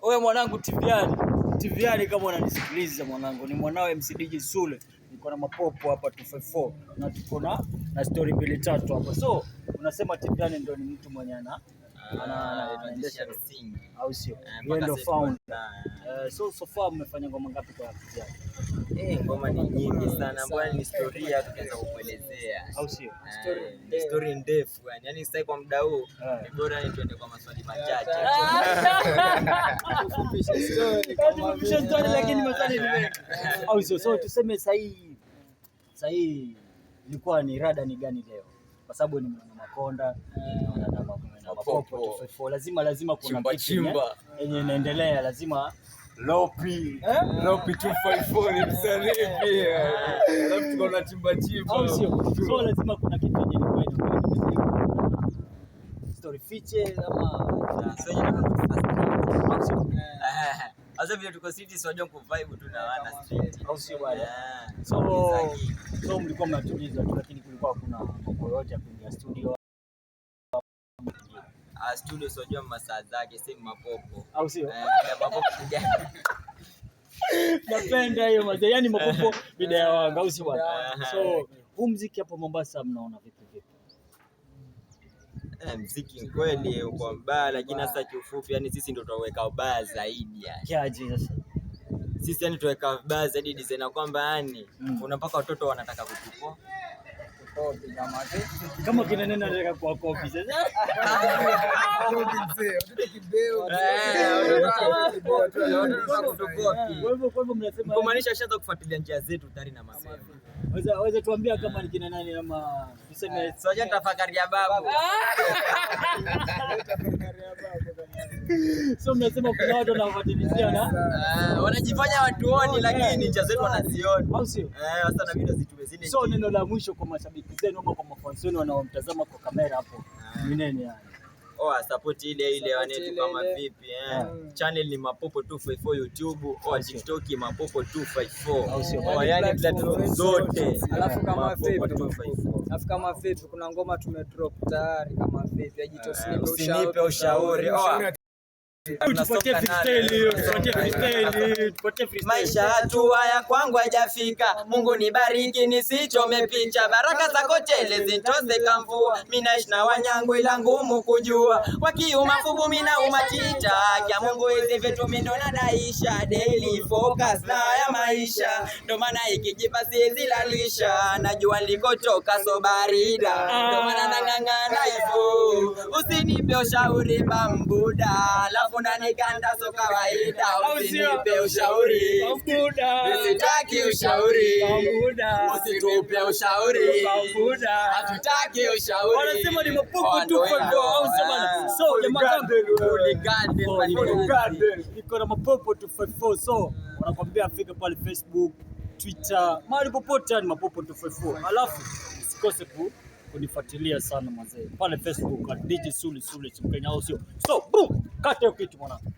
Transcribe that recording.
Wewe mwanangu Tiviani kama unanisikiliza mwanangu, ni mwanao MC DJ Sule. Niko na mapopo hapa 254 na tuko na story mbili tatu hapa. So unasema Tiviani ndio ni mtu mwenye anaendesha msingi au sio? Yeye ndio founder. So far mmefanya ngoma ngapi kwa Tiviani? Ngoma ni nyingi sana bwana, ni historia tunaweza kuelezea au sio? Story ndefu yani sasa kwa muda huu ni bora ni tuende kwa maswali machache. Tufupishe story lakini maswali ni mengi. Au sio? So tuseme sahi ilikuwa ni rada ni gani leo? Kwa sababu ni Makonda na mapopo 254 lazima kuna kitu yenye inaendelea, lazima Lopi 254 ni msanii pia. Alafu tuko na chimba. So lazima kuna kitu yenye ilikuwa inakuwa story feature ama sasa vile tuko city sio jongo vibe tu na wana street au sio bwana? So mlikuwa mnatuliza tu, lakini kulikuwa kuna mambo yote ya kuingia studio. Studio sio jua masaa zake, si mapopo au sio? Mapopo napenda hiyo mazee, yani mapopo bidaya wangu au sio bwana? So huu muziki hapo Mombasa mnaona vipi? Muziki kweli uko mbaya, lakini sasa kiufupi yani sisi ndio tutaweka ubaya zaidi yani. Kiaje sasa? Sisi yani tutaweka ubaya zaidi design kwamba yani unapaka watoto wanataka kuchukua kama kina nene anataka kwa kopi sasa. Kwa hivyo mnasema kumaanisha shaanza kufuatilia njia zetu tayari na mapema. Waweza tuambia kama ni kina nani ama tuseme soja tafakaria babu. So mnasema kuna watu wanafuatilia na wanajifanya watuoni lakini njia zetu wanaziona. Au sio? Sasa na mimi nazitume zile. So neno la mwisho kwa mashabiki zenu ama kwa mafans wenu wanaomtazama kwa kamera hapo ni nini yani? Support ile wanetu kama vipi channel ni Mapopo 254 YouTube au TikTok Mapopo 254 yani platform zote. Alafu kama vipi kuna ngoma tumedrop tayari kama vipi ajitosinipe ushauri tupatie freestyle. Maisha hatua ya kwangu haijafika, Mungu nibariki nisichome picha, baraka zako tele zitose kamvua, mimi naishi na wanyangu ila ngumu kujua, wakiuma fubu mimi na umachicha, kia Mungu hizi vitu mimi ndo nadaisha, daily focus na ya maisha, ndo maana ikijipa siwezi lalisha, najua nilikotoka so barida, ndo maana nang'ang'ana hivyo, usinipe ushauri bambuda, unanikanda so kawaida, usinipe ushauri usitaki ushauri usitupe ushauri hatutaki ushauri. Wanasema ni Mapopo 254 au sema so jamaa niko na Mapopo 254 so wanakuambia fika pale Facebook, Twitter, mahali popote ni Mapopo 254. Alafu usikose kunifuatilia sana mazee pale Facebook DJ Sule Kenya au sio? So boom, kata hiyo kitu mwanangu.